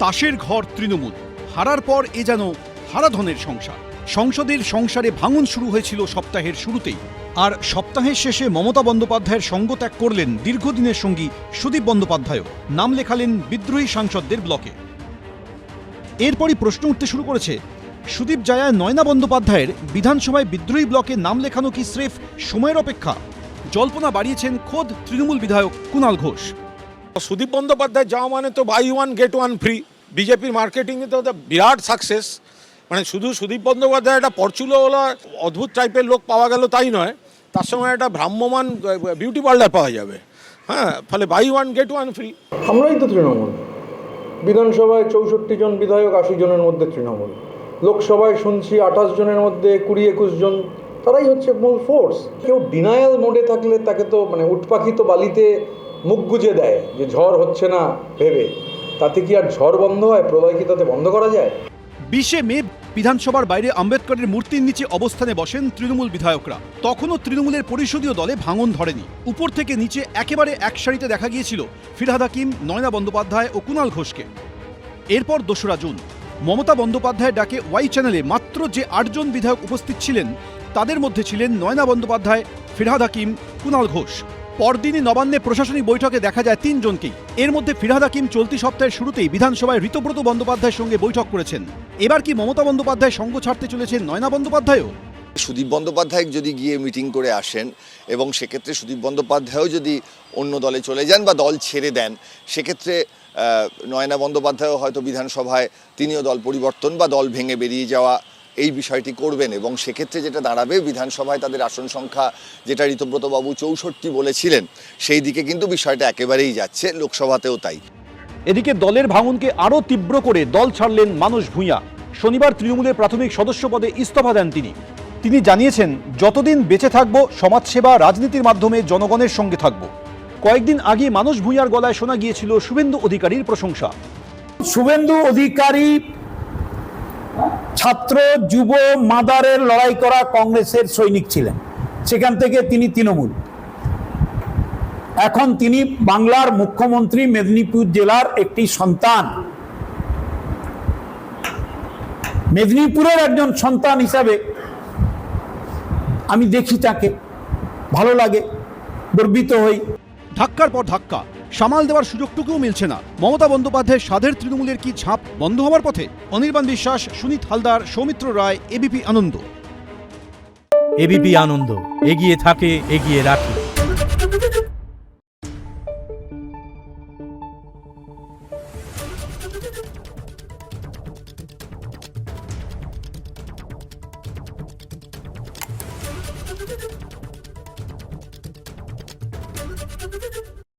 তাসের ঘর তৃণমূল, হারার পর এ যেন হারাধনের সংসার। সংসদের সংসারে ভাঙন শুরু হয়েছিল সপ্তাহের শুরুতেই, আর সপ্তাহের শেষে মমতা বন্দ্যোপাধ্যায়ের সঙ্গ ত্যাগ করলেন দীর্ঘদিনের সঙ্গী সুদীপ বন্দ্যোপাধ্যায়ও, নাম লেখালেন বিদ্রোহী সাংসদদের ব্লকে। এরপরই প্রশ্ন উঠতে শুরু করেছে, সুদীপ জায়ায় নয়না বন্দ্যোপাধ্যায়ের বিধানসভায় বিদ্রোহী ব্লকে নাম লেখানো কি স্রেফ সময়ের অপেক্ষা? জল্পনা বাড়িয়েছেন খোদ তৃণমূল বিধায়ক কুণাল ঘোষ। সুদীপ বন্দ্যোপাধ্যায় যাওয়া মানে তো buy one get one free. বিজেপির মার্কেটিংয়ে তো বিরাট সাকসেস। মানে শুধু সুদীপ বন্দ্যোপাধ্যায় একটা পরচুলোওয়ালা অদ্ভুত টাইপের লোক পাওয়া গেল তাই নয়, তার সঙ্গে একটা ভ্রাম্যমান বিউটি পার্লার পাওয়া যাবে। হ্যাঁ, ফলে buy one get one free. আমরাই তো তৃণমূল। বিধানসভায় 64 জন বিধায়ক, 80 জনের মধ্যে তৃণমূল। লোকসভায় শুনছি 28 জনের মধ্যে 20-21 জন, তারাই হচ্ছে মূল ফোর্স। কেউ ডিনায়াল মোডে থাকলে তাকে তো উটপাখি তো বালিতে মুখ গুজে দেয় যে ঝড় হচ্ছে না ভেবে, তাতে কি আর ঝড় বন্ধ হয়? প্রলয় কি তাতে বন্ধ করা যায়? 20শে মে বিধানসভার বাইরে আম্বেদকরের মূর্তির নিচে অবস্থানে বসেন তৃণমূল বিধায়করা। তখনও তৃণমূলের পরিষদীয় দলে ভাঙন ধরেনি। উপর থেকে নিচে একেবারে এক সারিতে দেখা গিয়েছিল ফিরহাদ হাকিম, নয়না বন্দ্যোপাধ্যায় ও কুণাল ঘোষকে। এরপর 2রা জুন মমতা বন্দ্যোপাধ্যায়ের ডাকে ওয়াই চ্যানেলে মাত্র যে 8 জন বিধায়ক উপস্থিত ছিলেন, তাদের মধ্যে ছিলেন নয়না বন্দ্যোপাধ্যায়, ফিরহাদ হাকিম, কুণাল ঘোষ। পরদিনই নবান্নে প্রশাসনিক বৈঠকে দেখা যায় 3 জনকেই। এর মধ্যে ফিরহাদ হাকিম চলতি সপ্তাহের শুরুতেই বিধানসভায় ঋতব্রত বন্দ্যোপাধ্যায়ের সঙ্গে বৈঠক করেছেন। এবার কি মমতা বন্দ্যোপাধ্যায় সঙ্গ ছাড়তে চলেছেন নয়না বন্দ্যোপাধ্যায়ও? সুদীপ বন্দ্যোপাধ্যায় যদি গিয়ে মিটিং করে আসেন এবং সেক্ষেত্রে সুদীপ বন্দ্যোপাধ্যায়ও যদি অন্য দলে চলে যান বা দল ছেড়ে দেন, সেক্ষেত্রে নয়না বন্দ্যোপাধ্যায়ও হয়তো বিধানসভায় তিনিও দল পরিবর্তন বা দল ভেঙে বেরিয়ে যাওয়া এই বিষয়টি করবেন। এবং সেক্ষেত্রে যেটা দাঁড়াবে, বিধানসভায় তাদের আসন সংখ্যা যেটা ঋতব্রতবাবু 64 বলেছিলেন, সেই দিকে কিন্তু বিষয়টা একেবারেই যাচ্ছে, লোকসভাতেও তাই। এদিকে দলের ভাঙনকে আরও তীব্র করে দল ছাড়লেন মানস ভূঁইয়া। শনিবার তৃণমূলের প্রাথমিক সদস্য পদে ইস্তফা দেন তিনি জানিয়েছেন, যতদিন বেঁচে থাকব সমাজসেবা রাজনীতির মাধ্যমে জনগণের সঙ্গে থাকব। কয়েকদিন আগে মানস ভূঁইয়ার গলায় শোনা গিয়েছিল শুভেন্দু অধিকারীর প্রশংসা। শুভেন্দু অধিকারী ছাত্র যুব মাদারের লড়াই করা কংগ্রেসের সৈনিক ছিলেন, সেখান থেকে তিনি তৃণমূল। এখন তিনি বাংলার মুখ্যমন্ত্রী, মেদিনীপুর জেলার একটি সন্তান। মেদিনীপুরের একজন সন্তান হিসাবে আমি দেখি তাকে, ভালো লাগে, গর্বিত হই। ধাক্কার পর ধাক্কা, সামাল দেওয়ার সুযোগটুকুও মিলছে না। মমতা বন্দ্যোপাধ্যায়ের সাধের তৃণমূলের কি ঝাঁপ বন্ধ হওয়ার পথে? অনির্বাণ বিশ্বাস, সুনীত হালদার, সৌমিত্র রায়, এবিপি আনন্দ। এবিপি আনন্দ, এগিয়ে থাকে, এগিয়ে রাখে।